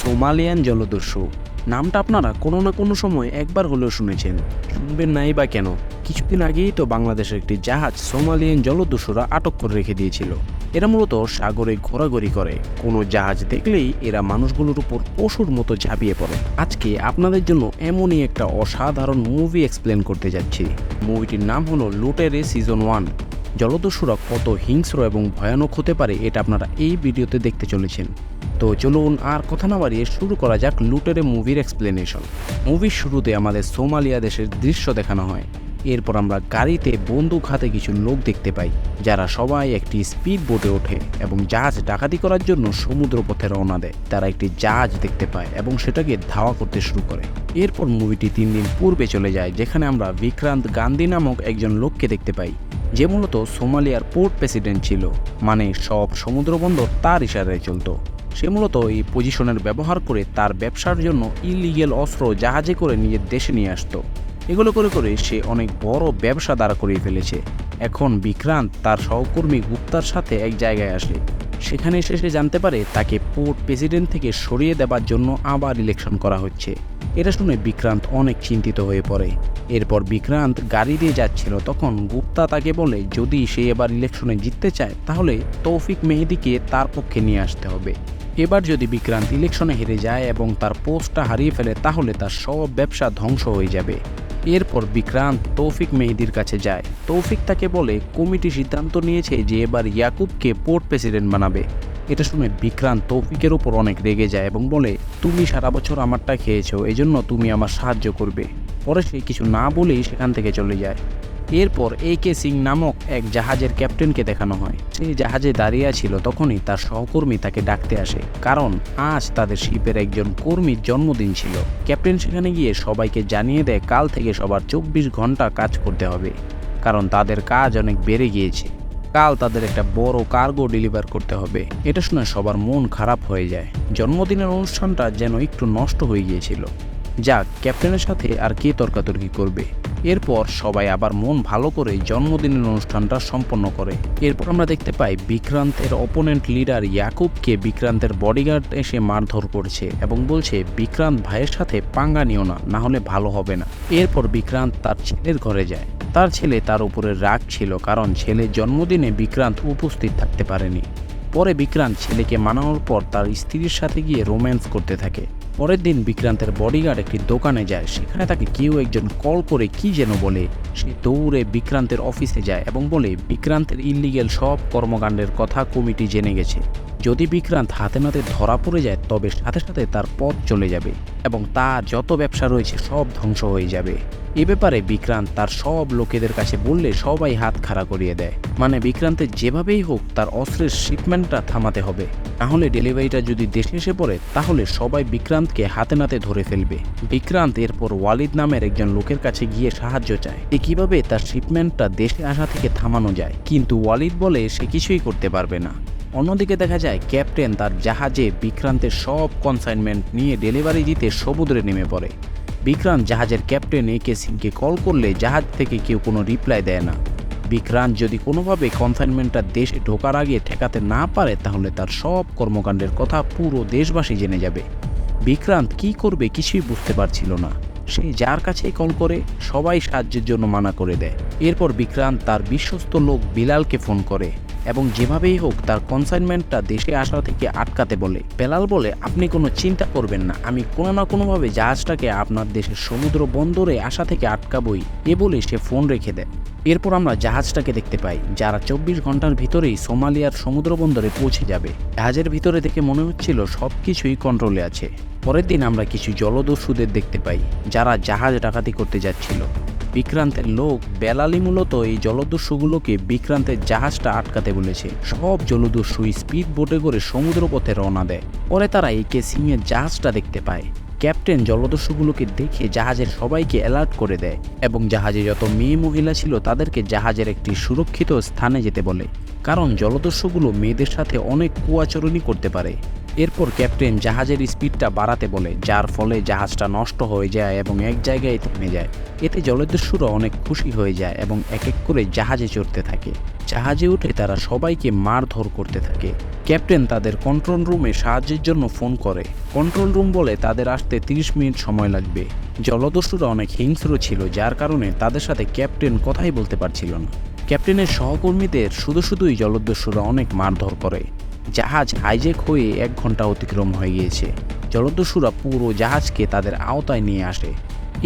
Somalian জলদস্যু নামটা আপনারা কোনো না কোনো সময় একবার হলেও শুনেছেন, শুনবেন নাই বা কেন? কিছুদিন আগেই তো বাংলাদেশের একটি জাহাজ সোমালিয়ান জলদস্যুরা আটক করে রেখে দিয়েছিল। এরা মূলত সাগরে ঘোরাঘুরি করে, কোনো জাহাজ দেখলেই এরা মানুষগুলোর উপর পশুর মতো ঝাঁপিয়ে পড়ে। আজকে আপনাদের জন্য এমনই একটা অসাধারণ মুভি এক্সপ্লেন করতে যাচ্ছি। মুভিটির নাম হলো লুটেরে সিজন 1। জলদস্যুরা কত হিংস্র এবং ভয়ানক হতে পারে এটা আপনারা এই ভিডিওতে দেখতে চলেছেন। তো চলুন আর কথা না বাড়িয়ে শুরু করা যাক লুটেরে মুভির এক্সপ্লেনেশন। মুভির শুরুতে আমাদের সোমালিয়া দেশের দৃশ্য দেখানো হয়। এরপর আমরা গাড়িতে বন্দুক হাতে কিছু লোক দেখতে পাই, যারা সবাই একটি স্পিড বোটে ওঠে এবং জাহাজ ডাকাতি করার জন্য সমুদ্র পথে রওনা দেয়। তারা একটি জাহাজ দেখতে পায় এবং সেটাকে ধাওয়া করতে শুরু করে। এরপর মুভিটি 3 দিন পূর্বে চলে যায়, যেখানে আমরা বিক্রান্ত গান্ধী নামক একজন লোককে দেখতে পাই, যে মূলত সোমালিয়ার পোর্ট প্রেসিডেন্ট ছিল। মানে সব সমুদ্র বন্দর তার ইশারায় চলত। সে মূলত এই পজিশনের ব্যবহার করে তার ব্যবসার জন্য ইলিগেল অস্ত্র জাহাজে করে নিজের দেশে নিয়ে আসতো। এগুলো করে করে সে অনেক বড় ব্যবসা দাঁড়া করিয়ে ফেলেছে। এখন বিক্রান্ত তার সহকর্মী গুপ্তার সাথে এক জায়গায় আসে। সেখানে এসে সে জানতে পারে তাকে পোর্ট প্রেসিডেন্ট থেকে সরিয়ে দেবার জন্য আবার ইলেকশন করা হচ্ছে। এটা শুনে বিক্রান্ত অনেক চিন্তিত হয়ে পড়ে। এরপর বিক্রান্ত গাড়ি দিয়ে যাচ্ছিল, তখন গুপ্তা তাকে বলে যদি সে এবার ইলেকশনে জিততে চায় তাহলে তৌফিক মেহেদিকে তার পক্ষে নিয়ে আসতে হবে। এবার যদি বিক্রান্ত ইলেকশনে হেরে যায় এবং তার পোস্টটা হারিয়ে ফেলে তাহলে তার সব ব্যবসা ধ্বংস হয়ে যাবে। এরপর বিক্রান্ত তৌফিক মেহেদির কাছে যায়। তৌফিক তাকে বলে কমিটি সিদ্ধান্ত নিয়েছে যে এবার ইয়াকুবকে পোর্ট প্রেসিডেন্ট বানাবে। এটা শুনে বিক্রান্ত তৌফিকের উপর অনেক রেগে যায় এবং বলে তুমি সারা বছর আমারটা খেয়েছো, এজন্য তুমি আমার সাহায্য করবে। পরে সে কিছু না বলেই সেখান থেকে চলে যায়। এরপর AK সিং নামক এক জাহাজের ক্যাপ্টেনকে দেখানো হয়। সেই জাহাজে দাঁড়িয়ে ছিল, তখনই তার সহকর্মী তাকে ডাকতে আসে, কারণ আজ তাদের শিপের একজন কর্মীর জন্মদিন ছিল। ক্যাপ্টেন সেখানে গিয়ে সবাইকে জানিয়ে দেয় কাল থেকে সবার 24 ঘন্টা কাজ করতে হবে, কারণ তাদের কাজ অনেক বেড়ে গিয়েছে। কাল তাদের একটা বড় কার্গো ডেলিভার করতে হবে। এটা শুনে সবার মন খারাপ হয়ে যায়। জন্মদিনের অনুষ্ঠানটা যেন একটু নষ্ট হয়ে গিয়েছিল। যাক, ক্যাপ্টেনের সাথে আর কে তর্কাতর্কি করবে। এরপর সবাই আবার মন ভালো করে জন্মদিনের অনুষ্ঠানটা সম্পন্ন করে। এরপর আমরা দেখতে পাই বিক্রান্তের অপোনেন্ট লিডার ইয়াকুবকে বিক্রান্তের বডিগার্ড এসে মারধর করছে এবং বলছে বিক্রান্ত ভাইয়ের সাথে পাঙ্গা নিও না, না হলে ভালো হবে না। এরপর বিক্রান্ত তার ছেলের ঘরে যায়। তার ছেলে তার উপরে রাগ ছিল, কারণ ছেলের জন্মদিনে বিক্রান্ত উপস্থিত থাকতে পারেনি। পরে বিক্রান্ত ছেলেকে মানানোর পর তার স্ত্রীর সাথে গিয়ে রোম্যান্স করতে থাকে। পরের দিন বিক্রান্তের বডিগার্ড একটি দোকানে যায়। সেখানে তাকে কেউ একজন কল করে কি যেন বলে। সে দৌড়ে বিক্রান্তের অফিসে যায় এবং বলে বিক্রান্তের ইলিগেল সব কর্মকাণ্ডের কথা কমিটি জেনে গেছে। যদি বিক্রান্ত হাতে নাতে ধরা পড়ে যায় তবে সাথে সাথে তার পথ চলে যাবে এবং তার যত ব্যবসা রয়েছে সব ধ্বংস হয়ে যাবে। এ ব্যাপারে বিক্রান্ত তার সব লোকেদের কাছে বললে সবাই হাত খাড়া করিয়ে দেয়। মানে বিক্রান্তের যেভাবেই হোক তার অস্ত্রের শিপমেন্টটা থামাতে হবে, নাহলে ডেলিভারিটা যদি দেশে এসে পড়ে তাহলে সবাই বিক্রান্তকে হাতে নাতে ধরে ফেলবে। বিক্রান্ত এরপর ওয়ালিদ নামের একজন লোকের কাছে গিয়ে সাহায্য চায় যে কিভাবে তার শিপমেন্টটা দেশে আসা থেকে থামানো যায়, কিন্তু ওয়ালিদ বলে সে কিছুই করতে পারবে না। অন্যদিকে দেখা যায় ক্যাপ্টেন তার জাহাজে বিক্রান্তের সব কনসাইনমেন্ট নিয়ে ডেলিভারি দিতে সমুদ্রে নেমে পড়ে। বিক্রান্ত জাহাজের ক্যাপ্টেন AK সিংকে কল করলে জাহাজ থেকে কেউ কোনো রিপ্লাই দেয় না। বিক্রান্ত যদি কোনোভাবে কনসাইনমেন্টটা দেশে ঢোকার আগে ঠেকাতে না পারে তাহলে তার সব কর্মকাণ্ডের কথা পুরো দেশবাসী জেনে যাবে। বিক্রান্ত কি করবে কিছুই বুঝতে পারছিল না। সে যার কাছেই কল করে সবাই সাহায্যের জন্য মানা করে দেয়। এরপর বিক্রান্ত তার বিশ্বস্ত লোক বিলালকে ফোন করে এবং যেভাবেই হোক তার কনসাইনমেন্টটা দেশে আসা থেকে আটকাতে বলে। বেলাল বলে আপনি কোনো চিন্তা করবেন না, আমি কোনো না কোনোভাবে জাহাজটাকে আপনার দেশের সমুদ্র বন্দরে আসা থেকে আটকাবই। এ বলে সে ফোন রেখে দেয়। এরপর আমরা জাহাজটাকে দেখতে পাই, যারা 24 ঘন্টার ভিতরেই সোমালিয়ার সমুদ্র বন্দরে পৌঁছে যাবে। জাহাজের ভিতরে থেকে মনে হচ্ছিল সব কিছুই কন্ট্রোলে আছে। পরের দিন আমরা কিছু জলদস্যুদের দেখতে পাই, যারা জাহাজ ডাকাতি করতে যাচ্ছিল। বিক্রান্তের লোক বেলালি মূলত এই জলদস্যুগুলোকে বিক্রান্তের জাহাজটা আটকাতে বলেছে। সব জলদস্যু স্পিড বোটে করে সমুদ্র পথে রওনা দেয়। পরে তারা AK সিং এর জাহাজটা দেখতে পায়। ক্যাপ্টেন জলদস্যুগুলোকে দেখে জাহাজের সবাইকে অ্যালার্ট করে দেয় এবং জাহাজে যত মেয়ে মহিলা ছিল তাদেরকে জাহাজের একটি সুরক্ষিত স্থানে যেতে বলে, কারণ জলদস্যুগুলো মেয়েদের সাথে অনেক কুয়াচরণই করতে পারে। এরপর ক্যাপ্টেন জাহাজের স্পিডটা বাড়াতে বলে, যার ফলে জাহাজটা নষ্ট হয়ে যায় এবং এক জায়গায় থেমে যায়। এতে জলদস্যুরা অনেক খুশি হয়ে যায় এবং এক এক করে জাহাজে চড়তে থাকে। জাহাজে উঠে তারা সবাইকে মারধর করতে থাকে। ক্যাপ্টেন তাদের কন্ট্রোল রুমে সাহায্যের জন্য ফোন করে। কন্ট্রোল রুম বলে তাদের আসতে 30 মিনিট সময় লাগবে। জলদস্যুরা অনেক হিংস্র ছিল, যার কারণে তাদের সাথে ক্যাপ্টেন কথাই বলতে পারছিল না। ক্যাপ্টেনের সহকর্মীদের শুধুই জলদস্যুরা অনেক মারধর করে। জাহাজ হাইজ্যাক হয়ে 1 ঘন্টা অতিক্রম হয়ে গিয়েছে। জলদস্যুরা পুরো জাহাজকে তাদের আওতায় নিয়ে আসে।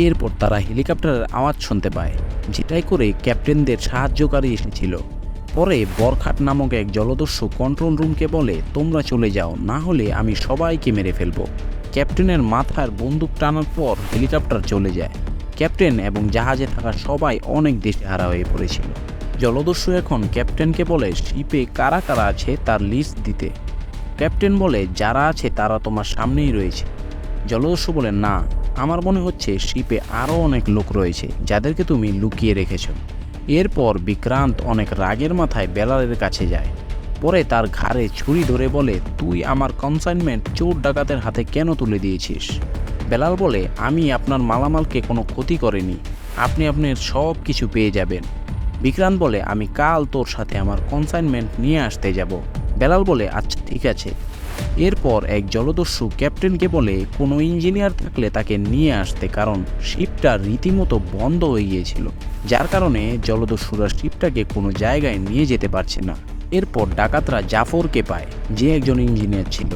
এরপর তারা হেলিকপ্টারের আওয়াজ শুনতে পায়, যেটাই করে ক্যাপ্টেনদের সাহায্যকারী এসেছিল। পরে বরখাট নামক এক জলদস্যু কন্ট্রোল রুমকে বলে, তোমরা চলে যাও, না হলে আমি সবাইকে মেরে ফেলবো। ক্যাপ্টেনের মাথার বন্দুক টানার পর হেলিকপ্টার চলে যায়। ক্যাপ্টেন এবং জাহাজে থাকা সবাই অনেক দিশেহারা হয়ে পড়েছিল। জলদস্যু এখন ক্যাপ্টেনকে বলে শিপে কারা কারা আছে তার লিস্ট দিতে। ক্যাপ্টেন বলে, যারা আছে তারা তোমার সামনেই রয়েছে। জলদস্যু বলে, না, আমার মনে হচ্ছে শিপে আরও অনেক লোক রয়েছে যাদেরকে তুমি লুকিয়ে রেখেছ। এরপর বিক্রান্ত অনেক রাগের মাথায় বেলালের কাছে যায়। পরে তার ঘাড়ে ছুরি ধরে বলে, তুই আমার কনসাইনমেন্ট চোর ডাকাতের হাতে কেন তুলে দিয়েছিস? বেলাল বলে, আমি আপনার মালামালকে কোনো ক্ষতি করিনি, আপনি আপনার সব কিছু পেয়ে যাবেন। বিক্রান্ত বলে, আমি কাল তোর সাথে আমার কনসাইনমেন্ট নিয়ে আসতে যাব। বেলাল বলে, আচ্ছা ঠিক আছে। এরপর এক জলদস্যু ক্যাপ্টেনকে বলে কোনো ইঞ্জিনিয়ার থাকলে তাকে নিয়ে আসতে, কারণ শিপটা রীতিমতো বন্ধ হয়ে গিয়েছিল, যার কারণে জলদস্যুরা শিপটাকে কোনো জায়গায় নিয়ে যেতে পারছে না। এরপর ডাকাতরা জাফরকে পায়, যে একজন ইঞ্জিনিয়ার ছিল।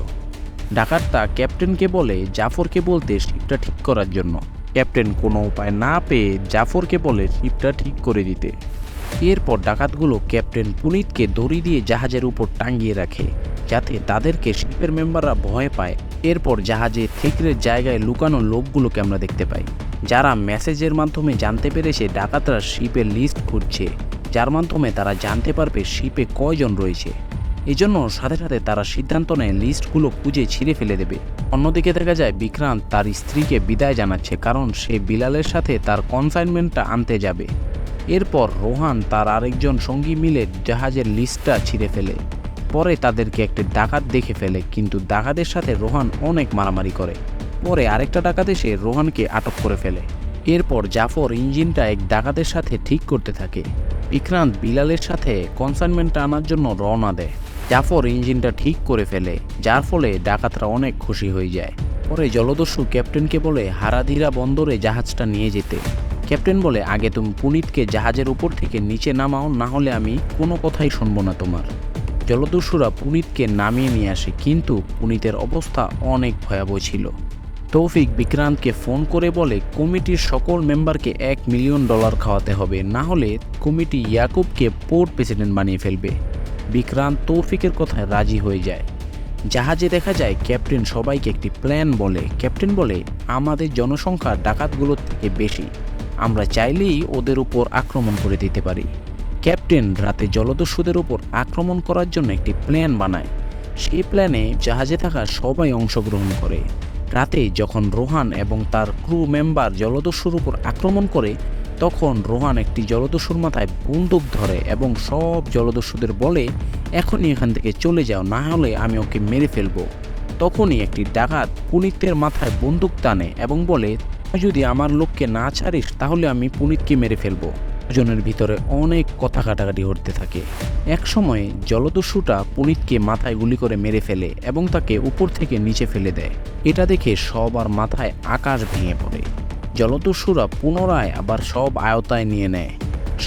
ডাকাতটা ক্যাপ্টেনকে বলে জাফরকে বলতে শিপটা ঠিক করার জন্য। ক্যাপ্টেন কোনো উপায় না পেয়ে জাফরকে বলে শিপটা ঠিক করে দিতে। এরপর ডাকাতগুলো ক্যাপ্টেন পুনিতকে দড়ি দিয়ে জাহাজের উপর টাঙিয়ে রাখে, যাতে তাদেরকে শিপের মেম্বাররা ভয় পায়। এরপর জাহাজে থেকের জায়গায় লুকানো লোকগুলোকে আমরা দেখতে পাই, যারা মেসেজের মাধ্যমে জানতে পেরেছে ডাকাতরা শিপের লিস্ট খুঁজছে, যার মাধ্যমে তারা জানতে পারবে শিপে কয়জন রয়েছে। এজন্য সাথে সাথে তারা সিদ্ধান্ত নেয় লিস্টগুলো খুঁজে ছিঁড়ে ফেলে দেবে। অন্যদিকে দেখা যায় বিক্রান্ত তার স্ত্রীকে বিদায় জানাচ্ছে, কারণ সে বিলালের সাথে তার কনসাইনমেন্টটা আনতে যাবে। এরপর রোহান তার আরেকজন সঙ্গী মিলে জাহাজের লিস্টটা ছিঁড়ে ফেলে। পরে তাদেরকে একটি ডাকাত দেখে ফেলে, কিন্তু ডাকাতের সাথে রোহান অনেক মারামারি করে। পরে আরেকটা ডাকাত এসে রোহানকে আটক করে ফেলে। এরপর জাফর ইঞ্জিনটা এক ডাকাতের সাথে ঠিক করতে থাকে। বিক্রান্ত বিলালের সাথে কনসাইনমেন্টটা আনার জন্য রওনা দেয়। জাফর ইঞ্জিনটা ঠিক করে ফেলে, যার ফলে ডাকাতরা অনেক খুশি হয়ে যায়। পরে জলদস্যু ক্যাপ্টেনকে বলে হারাধীরা বন্দরে জাহাজটা নিয়ে যেতে। ক্যাপ্টেন বলে, আগে তুমি পুনিতকে জাহাজের উপর থেকে নিচে নামাও, না হলে আমি কোনো কথাই শুনবো না তোমার। জলদস্যুরা পুনিতকে নামিয়ে নিয়ে আসে, কিন্তু পুনিতের অবস্থা অনেক ভয়াবহ ছিল। তৌফিক বিক্রান্তকে ফোন করে বলে কমিটির সকল মেম্বারকে $1 মিলিয়ন খাওয়াতে হবে, না হলে কমিটি ইয়াকুবকে পোর্ট প্রেসিডেন্ট বানিয়ে ফেলবে। বিক্রান্ত তৌফিকের কথায় রাজি হয়ে যায়। জাহাজে দেখা যায় ক্যাপ্টেন সবাইকে একটি প্ল্যান বলে। ক্যাপ্টেন বলে, আমাদের জনসংখ্যা ডাকাতগুলোর থেকে বেশি, আমরা চাইলেই ওদের উপর আক্রমণ করে দিতে পারি। ক্যাপ্টেন রাতে জলদস্যুদের উপর আক্রমণ করার জন্য একটি প্ল্যান বানায়। সেই প্ল্যানে জাহাজে থাকা সবাই অংশগ্রহণ করে। রাতে যখন রোহান এবং তার ক্রু মেম্বার জলদস্যুর উপর আক্রমণ করে, তখন রোহান একটি জলদস্যুর মাথায় বন্দুক ধরে এবং সব জলদস্যুদের বলে, এখনই এখান থেকে চলে যাও, না হলে আমি ওকে মেরে ফেলবো। তখনই একটি ডাকাত পুনিতের মাথায় বন্দুক টানে এবং বলে, যদি আমার লোককে না ছাড়িস তাহলে আমি পুনিতকে মেরে ফেলবো। দুজনের ভিতরে অনেক কথা কাটাকাটি হতে থাকে। এক সময় জলদস্যুটা পুনিতকে মাথায় গুলি করে মেরে ফেলে এবং তাকে উপর থেকে নিচে ফেলে দেয়। এটা দেখে সবার মাথায় আকাশ ভেঙে পড়ে। জলদস্যুরা পুনরায় আবার সব আয়ত্তায় নিয়ে নেয়।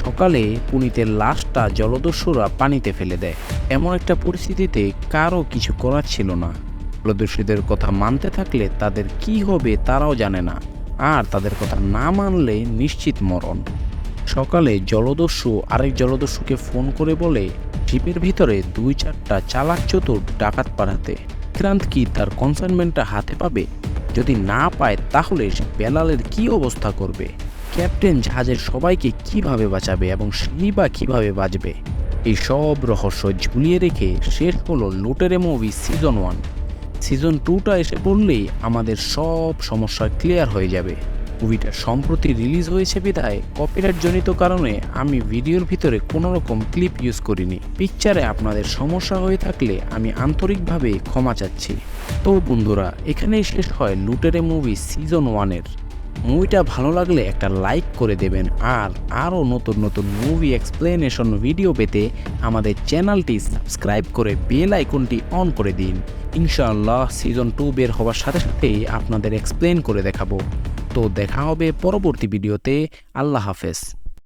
সকালে পুনিতের লাশটা জলদস্যুরা পানিতে ফেলে দেয়। এমন একটা পরিস্থিতিতে কারো কিছু করার ছিল না। জলদস্যুদের কথা মানতে থাকলে তাদের কি হবে তারাও জানে না, আর তাদের কথা না মানলে নিশ্চিত মরণ। সকালে জলদস্যু আরেক জলদস্যুকে ফোন করে বলে শিপের ভিতরে 2-4টা চালাক চতুর ডাকাত পাঠাতে। বিক্রান্ত কি তার কনসাইনমেন্টটা হাতে পাবে? যদি না পায় তাহলে বেলালের কি অবস্থা করবে? ক্যাপ্টেন জাহাজের সবাইকে কিভাবে বাঁচাবে এবং সেই বা কিভাবে বাঁচবে? এই সব রহস্য ঝুলিয়ে রেখে শেষ হলো লুটেরে মুভি সিজন 1। সিজন 2টা এসে পড়লেই আমাদের সব সমস্যা ক্লিয়ার হয়ে যাবে। মুভিটা সম্প্রতি রিলিজ হয়েছে বিধায় কপিরাইট জনিত কারণে আমি ভিডিওর ভিতরে কোনো রকম ক্লিপ ইউজ করিনি। পিকচারে আপনাদের সমস্যা হয়ে থাকলে আমি আন্তরিকভাবে ক্ষমা চাচ্ছি। তো বন্ধুরা, এখানেই শেষ হয় লুটেরে মুভি সিজন 1-এর। মুভিটা ভালো লাগলে একটা লাইক করে দেবেন, আর আরও নতুন নতুন মুভি এক্সপ্লেনেশন ভিডিও পেতে আমাদের চ্যানেলটি সাবস্ক্রাইব করে বেল আইকনটি অন করে দিন। ইনশাআল্লাহ সিজন 2 বের হওয়ার সাথে সাথেই আপনাদের এক্সপ্লেন করে দেখাবো। তো দেখা হবে পরবর্তী ভিডিওতে। আল্লাহ হাফেজ।